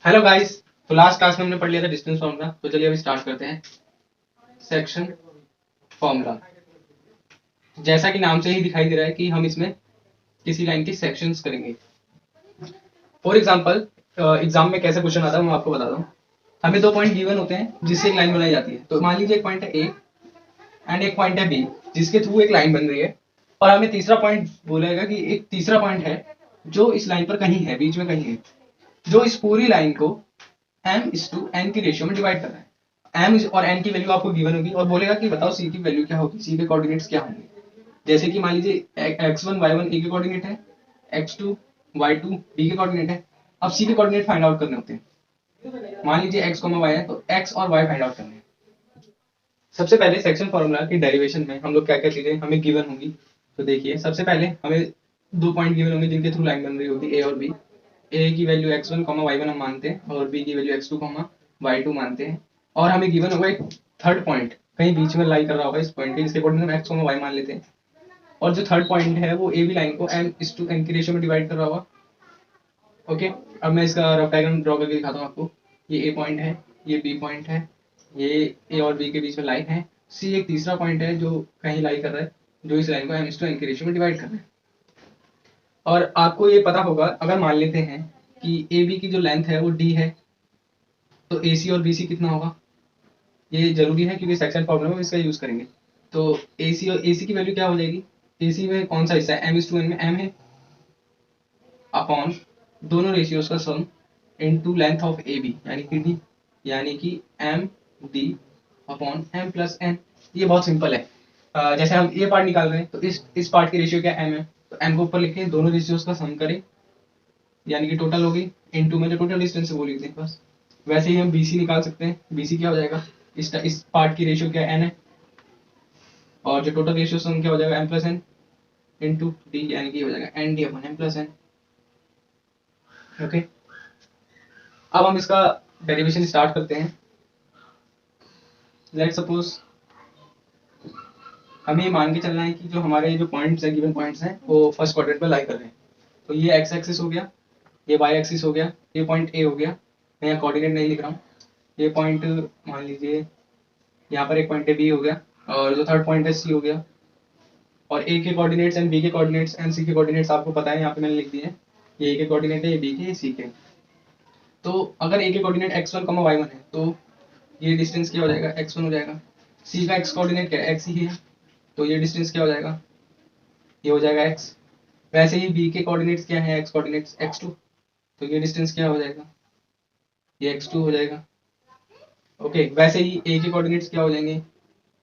Hello guys. तो last class में हमने पढ़ लिया था डिस्टेंस फॉर्मूला। तो चलिए अभी स्टार्ट करते हैं सेक्शन फॉर्मूला। जैसा कि नाम से ही दिखाई दे रहा है कि हम इसमें किसी लाइन की सेक्शंस करेंगे। फॉर एग्जांपल एग्जाम में कैसे क्वेश्चन आता है मैं आपको बताता हूँ। हमें दो पॉइंट गिवन होते हैं जिससे एक लाइन बनाई जाती है। तो मान लीजिए एक पॉइंट है ए एंड एक पॉइंट है बी जिसके थ्रू एक लाइन बन रही है। और हमें तीसरा पॉइंट बोलेगा कि एक तीसरा पॉइंट है जो इस लाइन पर कहीं है, बीच में कहीं है, जो इस पूरी लाइन को m/n की रेशियो में डिवाइड कर रहा है। m और n की वैल्यू आपको गिवन होगी और बोलेगा कि बताओ c की वैल्यू क्या होगी, c के कोऑर्डिनेट्स क्या होंगे। जैसे कि मान लीजिए x1 y1 a के कोऑर्डिनेट है, x2 y2 b के कोऑर्डिनेट है। अब c के कोऑर्डिनेट फाइंड आउट करने होते हैं। मान लीजिए x, y है तो x और y फाइंड आउट करने हैं। सबसे पहले सेक्शन फॉर्मूला की डेरिवेशन में हम लोग क्या क्या चीजें हमें गिवन होंगी। तो देखिए सबसे पहले हमें दो पॉइंट गिवन होंगे जिनके थ्रू लाइन बन रही होगी, ए और बी। ए की वैल्यू x1, y1 हम मानते हैं और b की वैल्यू x2, y2 मानते हैं। और हमें गिवन होगा एक थर्ड पॉइंट कहीं बीच में लाई कर रहा होगा इस पॉइंट के, जिसके अकॉर्डिंग हम x, y मान लेते हैं। और जो थर्ड पॉइंट है वो ए बी लाइन को m/n की रेशियो में डिवाइड कर रहा होगा। ओके, अब मैं इसका रफ डायग्राम ड्रॉ करके दिखाता हूँ आपको। ये ए पॉइंट है, ये बी पॉइंट है, ये ए और बी के बीच में लाइन है। सी एक तीसरा पॉइंट है जो कहीं लाई कर रहा है, जो इस लाइन को m/n की रेशियो में डिवाइड कर रहा है। और आपको ये पता होगा, अगर मान लेते हैं कि ए बी की जो लेंथ है वो d है, तो ए सी और बी सी कितना होगा। ये जरूरी है क्योंकि सेक्शन फॉर्मूला में इसका यूज करेंगे। तो ए सी और ए सी की वैल्यू क्या हो जाएगी। ए सी में कौन सा हिस्सा है, m/n में m है, अपॉन दोनों रेशियोज का sum into length of A B यानी कि डी, यानी कि m D upon m plus n। ये बहुत सिंपल है। जैसे हम ये पार्ट निकाल रहे हैं तो इस पार्ट की रेशियो क्या m है, तो m को ऊपर लिखें, दोनों रेशियोज का सम करें, यानी कि टोटल होगी इनटू में जो टोटल डिस्टेंस है वो लिख दें बस। वैसे ही हम BC निकाल सकते हैं। BC क्या हो जाएगा, इस पार्ट की रेशियो क्या n है, और जो टोटल रेशियो सम क्या हो जाएगा m plus n into D, यानी कि हो जाएगा N D upon m plus n। Okay, अब हम इसका डेरिवेशन स्टार्ट करते हैं। लेट सपोज हमें मान के चलना है कि जो हमारे जो पॉइंट्स है, गिवन पॉइंट्स हैं, वो फर्स्ट क्वाड्रेंट में लाई कर रहे हैं। तो ये एक्स एक्सिस हो गया, ये वाई एक्सिस हो गया, ये पॉइंट ए हो गया। मैं यहाँ कोऑर्डिनेट नहीं लिख रहा हूँ। ये पॉइंट मान लीजिए यहाँ पर एक पॉइंट है बी हो गया, और जो थर्ड पॉइंट है सी हो गया। और ए के कोऑर्डिनेट्स एंड बी के कोऑर्डिनेट्स एंड सी के कोऑर्डिनेट्स आपको पता है, यहाँ पे मैंने लिख दिए हैं। ये ए के कोऑर्डिनेट है, ये बी के, ये सी के। तो अगर ए के कोऑर्डिनेट x1, y1 है तो ये डिस्टेंस क्या हो जाएगा, x1 हो जाएगा। सी का x कोऑर्डिनेट क्या है, x ही है, तो ये डिस्टेंस क्या हो जाएगा, ये हो जाएगा x। वैसे ही b के कोऑर्डिनेट्स क्या है, x कोऑर्डिनेट्स x2, तो ये डिस्टेंस क्या हो जाएगा, ये x2 हो जाएगा। ओके, वैसे ही a के कोऑर्डिनेट्स क्या हो जाएंगे,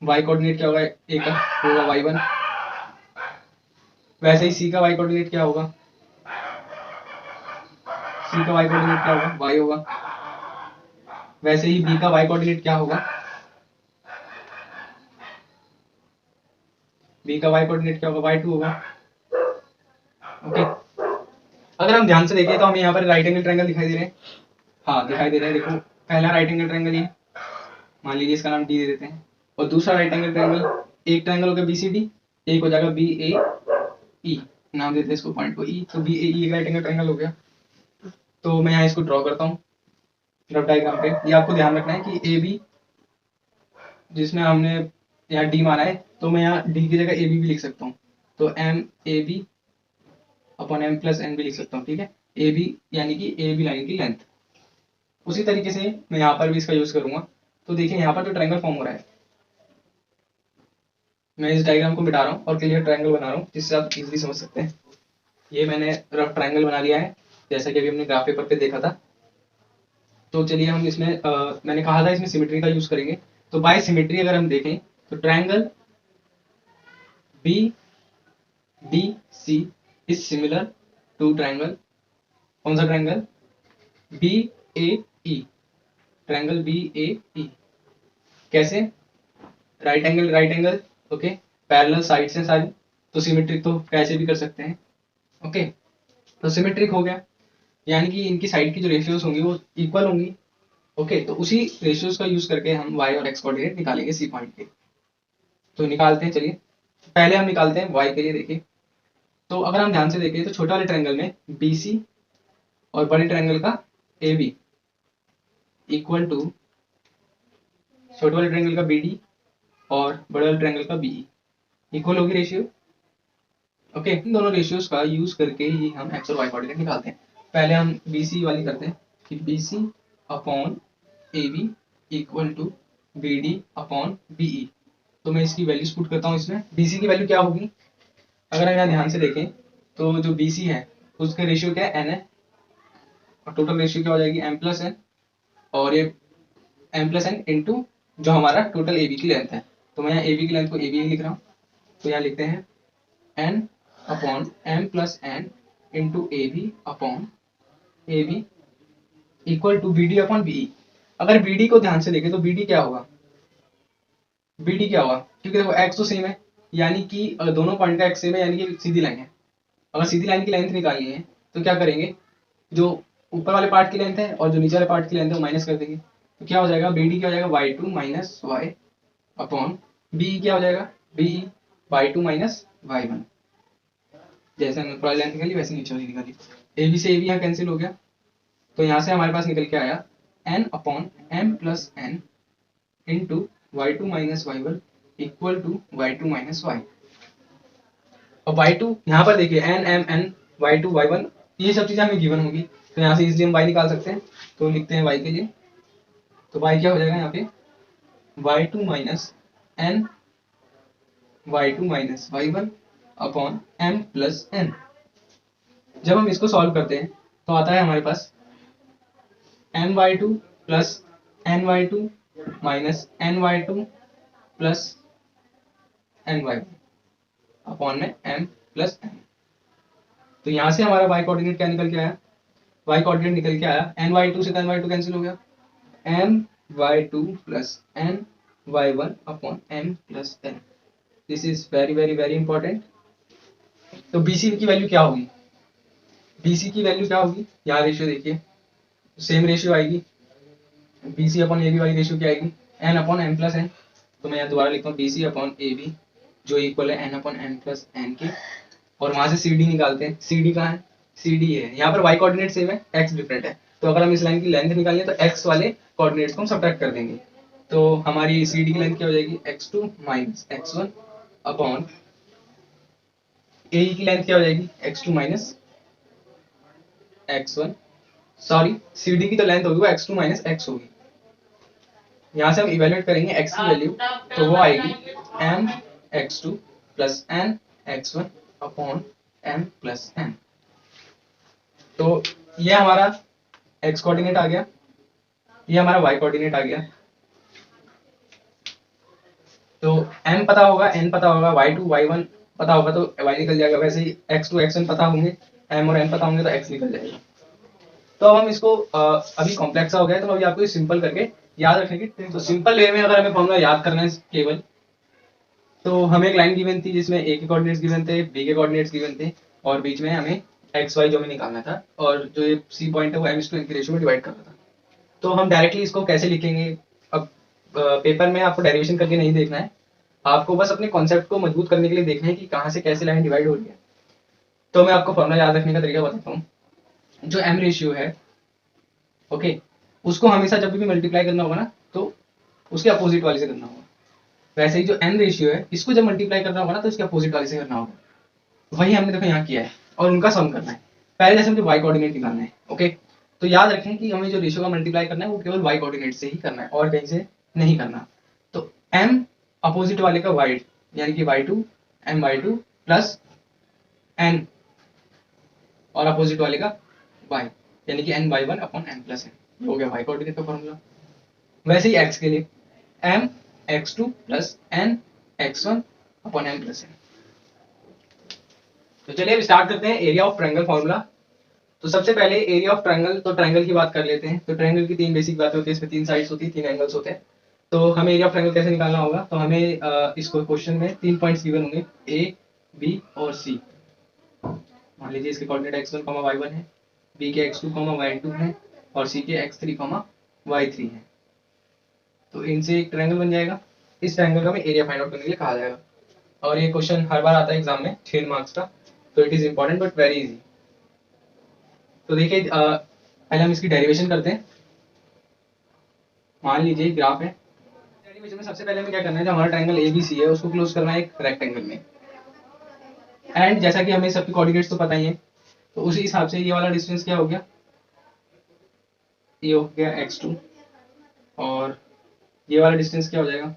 y कोऑर्डिनेट क्या होगा, a का होगा y1। वैसे ही c का y कोऑर्डिनेट क्या होगा, c का y कोऑर्डिनेट क्या होगा, y होगा। वैसे ही b का y कोऑर्डिनेट क्या होगा, b का y कोऑर्डिनेट क्या होगा, y2 होगा। ओके, अगर हम ध्यान से देखें तो हमें यहाँ पर राइट एंगल ट्रायंगल दिखाई दे रहे हैं। हाँ दिखाई दे रहे हैं, देखो पहला राइट एंगल ट्रायंगल ये, मान लीजिए इसका नाम डी दे देते हैं। और दूसरा राइट एंगल ट्रायंगल, एक ट्रायंगल हो गया BCD, एक हो जाएगा BAE, नाम देते हैं इसको पॉइंट को E, तो BAE एक राइट एंगल ट्रायंगल हो गया। तो मैं यहाँ इसको ड्रॉ करता हूँ रफ डायग्राम पे। ये आपको ध्यान रखना है कि AB जिसमें हमने यहाँ D माना है, तो मैं यहाँ D की जगह AB भी लिख सकता हूँ। तो MAB upon m plus n भी लिख सकता हूँ, ठीक है। AB यानी कि AB लाइन की लेंथ। उसी तरीके से मैं यहाँ पर भी इसका यूज करूंगा। तो देखिए यहाँ पर जो ट्रायंगल फॉर्म हो रहा है, मैं इस डायग्राम को मिटा रहा हूँ और क्लियर ट्रायंगल बना रहा हूँ जिससे आप इजीली समझ सकते हैं। ये मैंने रफ ट्रायंगल बना लिया है जैसा कि अभी हमने ग्राफ पेपर पे देखा था। तो चलिए हम इसमें मैंने कहा था इसमें सिमेट्री का यूज करेंगे। तो बाय सिमेट्री अगर हम देखें तो triangle B D C is similar to triangle, कौन सा triangle, B A E, triangle B A E. कैसे, right angle, okay, parallel sides हैं सारी, तो सिमेट्रिक तो कैसे भी कर सकते हैं। ओके, तो सिमेट्रिक हो गया यानी कि इनकी साइड की जो रेशियोज होंगी वो इक्वल होंगी। ओके, तो उसी रेशियोज का यूज करके हम y और x कोऑर्डिनेट निकालेंगे सी पॉइंट के। तो निकालते हैं, चलिए पहले हम निकालते हैं y के लिए। देखिए तो अगर हम ध्यान से देखें तो छोटे वाले ट्रायंगल में BC और बड़े ट्रायंगल का AB, इक्वल टू छोटे वाले ट्रायंगल का बी डी और बड़े वाले ट्रायंगल का बीई इक्वल होगी रेशियो। ओके, इन दोनों रेशियोज का यूज करके ही हम एक्स और वाई कोऑर्डिनेट निकालते हैं। पहले हम बीसी वाली करते हैं कि BC upon A B equal to B D upon BE. तो मैं इसकी वैल्यूज पुट करता हूँ इसमें। बीसी की वैल्यू क्या होगी, अगर हम यहाँ ध्यान से देखें तो जो बीसी है उसका रेशियो क्या है, एन है, और टोटल रेशियो क्या हो जाएगी, एम प्लस एन, और ये एम प्लस एन इंटू जो हमारा टोटल ए बी की लेंथ है। तो मैं यहाँ ए बी की लेंथ को ए बी लिख रहा हूँ, तो यहाँ लिखते हैं N upon M plus N into A B upon A B equal to B D upon BE. अगर बी डी को ध्यान से देखें तो बी डी क्या होगा, बी डी क्या होगा, क्योंकि देखो एक्स तो सेम है, यानी कि दोनों पॉइंट का एक्स सेम है, यानी कि सीधी लाइन है। अगर सीधी लाइन की लेंथ निकालनी है तो क्या करेंगे, जो ऊपर वाले पार्ट की लेंथ है और जो नीचे वाले पार्ट की लेंथ है वो माइनस कर देंगे। तो क्या हो जाएगा, बी डी क्या हो जाएगा, Y two minus Y upon BE क्या हो जाएगा, BE Y two minus Y one. जैसे हमने ऊपर लेंथ निकाली वैसे नीचे वाली निकाली। ए बी से ए बी यहाँ कैंसिल हो गया, तो यहाँ से हमारे पास निकल के आया N upon M plus N into Y two minus Y one equal to Y two minus Y. और वाई टू यहाँ पर देखिए N M N Y two Y one ये सब चीजें हमें गिवन होगी, तो यहाँ से इजिली हम वाई निकाल सकते हैं। तो लिखते हैं वाई के लिए, तो वाई क्या हो जाएगा यहाँ पे, Y two minus N Y two minus Y one upon M plus N. जब हम इसको सॉल्व करते हैं तो आता है हमारे पास m Y two plus N Y two minus N Y two plus N y upon में एम प्लस एन। तो यहाँ से हमारा वाई कोऑर्डिनेट क्या निकल के आया, वाई कोऑर्डिनेट निकल के आया एन वाई टू से एन वाई टू कैंसिल हो गया, M Y two plus N Y one upon M plus N. This is very very very important. तो बीसी की वैल्यू क्या होगी, बीसी की वैल्यू क्या होगी, यहाँ रेशियो देखिए सेम रेशियो आएगी, बीसी अपॉन ए बी वाली रेशियो क्या आएगी, N upon M plus N. तो मैं यहाँ दोबारा लिखता हूँ बीसी अपॉन ए बी जो इक्वल है N upon M plus N के, और वहां से सी डी निकालते हैं। सी डी कहाँ है, सी डी है यहाँ पर, वाई कोऑर्डिनेट सेम है, एक्स डिफरेंट है। तो अगर हम इस लाइन की लेंथ निकालें तो एक्स वाले कोऑर्डिनेट्स को हम सब्ट्रैक्ट कर देंगे। तो हमारी सी डी की लेंथ क्या हो जाएगी, x two minus x one upon A की लेंथ क्या हो जाएगी, x two minus x one, sorry C D की तो लेंथ होगी वो एक्स टू माइनस एक्स होगी। यहाँ से हम इवेल्युएट करेंगे एक्स की वैल्यू, तो वो आएगी M X two plus N X one upon M plus N. तो ये हमारा एक्स कोऑर्डिनेट आ गया, ये हमारा वाई कोऑर्डिनेट आ गया। तो m पता होगा, n पता होगा, y2 y1 पता होगा तो y निकल जाएगा। वैसे ही x2 x1 पता होंगे, m और n पता होंगे तो x निकल जाएगा। तो अब हम इसको अभी कॉम्प्लेक्स हो गया तो अभी आपको सिंपल करके याद रखेंगे। तो सिंपल वे में अगर हमें फॉर्मूला याद करना है केवल, तो हमें एक लाइन गिवन थी जिसमें a के कोऑर्डिनेट्स गिवन थे, b के कोऑर्डिनेट्स गिवन थे, और बीच में हमें एक्स वाई जो हमें निकालना था, और जो ये सी पॉइंट है वो m/n की रेशियो में डिवाइड करना था। तो हम डायरेक्टली इसको कैसे लिखेंगे, अब पेपर में आपको डेरिवेशन करके नहीं देखना है, आपको बस अपने कॉन्सेप्ट को मजबूत करने के लिए देखना है कि कहाँ से कैसे लाइन डिवाइड हो रही है। तो मैं आपको फॉर्मूला याद रखने का तरीका बताता हूँ। जो m रेशियो है, ओके, उसको हमेशा जब भी मल्टीप्लाई करना होगा ना तो उसके अपोजिट वाले से करना होगा। वैसे ही जो n रेशियो है इसको जब मल्टीप्लाई करना होगा ना तो इसके अपोजिट वाले से करना होगा। वही हमने देखो यहाँ किया है, और उनका सम करना है। पहले जैसे मुझे y कोऑर्डिनेट निकालना है, ओके, तो याद रखें कि हमें जो रेशियो का मल्टीप्लाई करना है वो केवल y कोऑर्डिनेट से ही करना है और कहीं से नहीं करना। तो m अपोजिट वाले का y यानी कि y2 my2 प्लस n, और अपोजिट वाले का y यानी कि n by 1 upon n plus n। हो गया y कोऑर्डिनेट का फॉर्मूला। वैसे ही x के लिए m x2 plus n x1 upon n plus n। तो चलिए अब स्टार्ट करते हैं एरिया ऑफ ट्रायंगल फॉर्मूला। तो सबसे पहले एरिया ऑफ ट्रायंगल, तो ट्रायंगल की बात कर लेते हैं। तो ट्रायंगल की तीन बेसिक बातें होती है, इसमें तीन साइड्स होती है, तीन एंगल्स होते हैं। तो हमें एरिया ऑफ ट्रायंगल कैसे निकालना होगा, तो हमें इसको क्वेश्चन में तीन पॉइंट्स गिवन होंगे a b और c। मान लीजिए इसके कोऑर्डिनेट x1, y1 है, b के x2, y2 है, और c के x3, y3 है। तो इनसे एक ट्रायंगल बन जाएगा। इस ट्रायंगल का हमें एरिया फाइंड आउट करने के लिए कहा जाएगा, और ये क्वेश्चन हर बार आता है एग्जाम में 6 मार्क्स का। तो it is important but very easy. तो देखिए पहले हम इसकी डेरिवेशन करते हैं। मान लीजिए ग्राफ है, एनिमेशन में सबसे पहले हमें क्या करना है, जो हमारा ट्रायंगल ABC है उसको क्लोज करना है एक रेक्टेंगल में। एंड जैसा कि हमें सबके कोऑर्डिनेट्स तो पता ही है, तो उसी हिसाब से ये वाला डिस्टेंस क्या हो गया, ये हो गया x2, और ये वाला डिस्टेंस क्या हो जाएगा,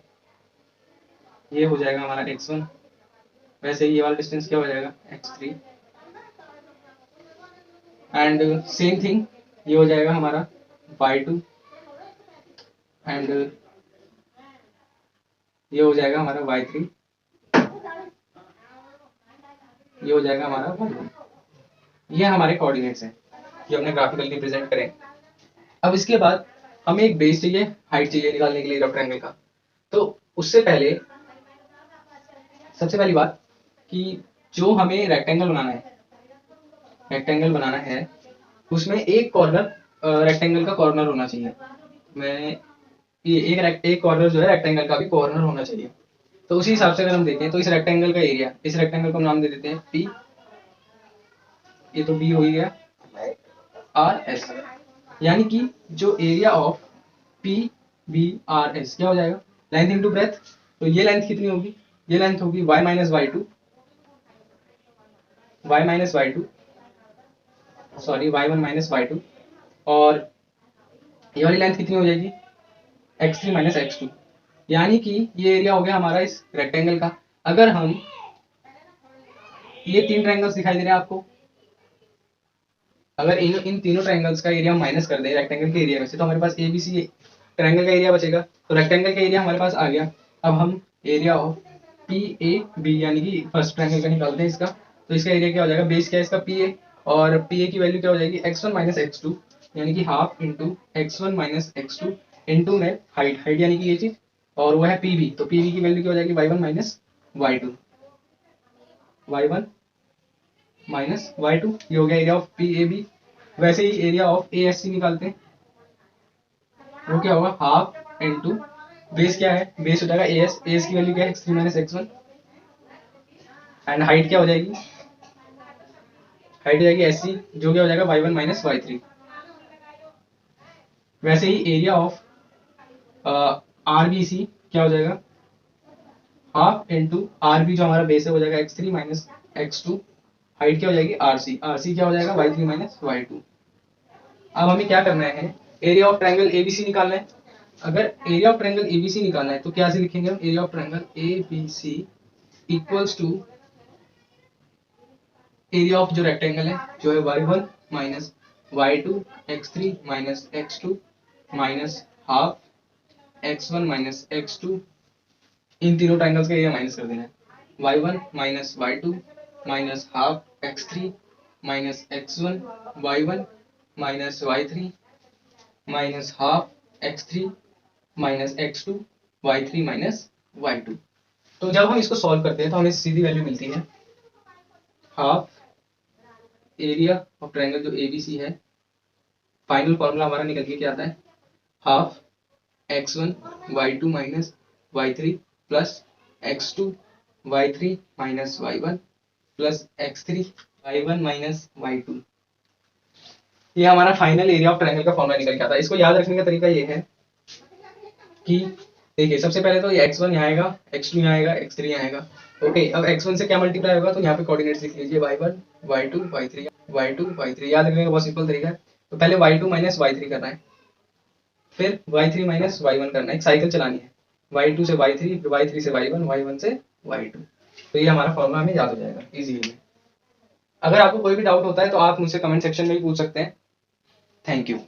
ये हो जाएगा हमारा x1। वैसे ही ये वाला डिस्टेंस क्या हो जाएगा, x3। एंड सेम थिंग ये हो जाएगा हमारा y2, एंड ये हो जाएगा हमारा y3, ये हो जाएगा हमारा y1। ये हमारे कोऑर्डिनेट्स हैं, ये हमने ग्राफिकली रिप्रेजेंट करें। अब इसके बाद हमें एक बेस चाहिए, हाइट चाहिए निकालने के लिए रफ ट्रायंगल का। तो उससे पहले सबसे पहली बात कि जो हमें रेक्टेंगल बनाना है उसमें एक कॉर्नर रेक्टेंगल का कॉर्नर होना चाहिए। मैं ये एक कॉर्नर जो है रेक्टेंगल का भी कॉर्नर होना चाहिए। तो उसी हिसाब से अगर हम देखें तो इस रेक्टेंगल का एरिया, इस रेक्टेंगल को हम नाम दे देते हैं P, ये तो B हो ही गया, RS, यानी कि जो एरिया ऑफ PBRS क्या हो जाएगा, लेंथ इंटू ब्रेथ। तो ये लेंथ कितनी होगी, ये लेंथ होगी y minus y2, sorry y1 minus y2, और ये वाली लेंथ कितनी हो जाएगी, x3 माइनस x2, यानी कि ये एरिया हो गया हमारा इस रेक्टेंगल का। अगर हम ये 3 ट्रायंगल्स दिखाई दे रहे हैं आपको, अगर इन तीनों ट्रायंगल्स का एरिया माइनस कर दें रेक्टेंगल के एरिया में से, तो हमारे पास ABC ट्रायंगल का एरिया बचेगा। तो रेक्टेंगल का एरिया हमारे पास आ गया। अब हम एरिया ऑफ PAB यानी कि फर्स्ट ट्रायंगल का निकालते हैं इसका। तो इसका एरिया क्या हो जाएगा, बेस क्या है इसका PA, और PA की वैल्यू क्या हो जाएगी, x1 माइनस x2, यानी कि half into x1 minus x2 into में हाइट यानी कि ये चीज, और वो है PB। तो PB की वैल्यू क्या हो जाएगी, y1 माइनस y2, ये हो गया एरिया ऑफ PAB। वैसे ही एरिया ऑफ ASC निकालते हैं, वो क्या होगा, हाफ इंटू बेस क्या है, बेस हो जाएगा AS की वैल्यू क्या है, x3 minus x1, and height क्या हो जाएगी, हाइट हो जाएगी SC, जो क्या हो जाएगा y1 माइनस y3। वैसे ही एरिया ऑफ RBC क्या हो जाएगा, हाफ इंटू RB जो हमारा बेस है हो जाएगा x3 माइनस x2, हाइट क्या हो जाएगी RC क्या हो जाएगा y3 माइनस y2। अब हमें क्या करना है, एरिया ऑफ ट्रायंगल ABC निकालना है। अगर एरिया ऑफ ट्रायंगल ABC निकालना है तो क्या से लिखेंगे हम, area of triangle ABC equals to area of जो रेक्टेंगल है जो है y1 minus y2 x3 minus x2 minus half x1 minus x2, इन तीनों ट्रायंगल्स का एरिया माइनस कर देना है, y1 minus y2 minus half x3 minus x1 y1 minus y3 minus half x3 minus x2 y3 minus y2। तो जब हम इसको सॉल्व करते हैं तो हमें सीधी वैल्यू मिलती है, हाफ एरिया ऑफ ट्रायंगल जो ABC है, फाइनल फॉर्मूला हमारा निकल के क्या आता है, half x1 y2 minus y3 plus x2 y3 minus y1 plus x3 y1 minus y2। ये हमारा फाइनल एरिया ऑफ ट्रायंगल का फॉर्मूला निकल के आता है। इसको याद रखने का तरीका ये है कि देखिए सबसे पहले तो ये x1 यहाँ आएगा, x2 यहाँ आएगा, x3 यहाँ आएगा। ओके, अब x1 से क्या मल्टीप्लाई होगा, तो यहाँ पे कोऑर्डिनेट्स लिख लीजिए, y1 y2 y3 याद रखने का बहुत सिंपल तरीका है। तो पहले y2 माइनस y3 करना है, फिर y3 माइनस y1 करना है, एक साइकिल चलानी है, y2 से y3, फिर y3 से y1, y1 से y2। तो ये हमारा फॉर्मूला हमें याद हो जाएगा इजीली। अगर आपको कोई भी डाउट होता है तो आप मुझसे कमेंट सेक्शन में भी पूछ सकते हैं। Thank you.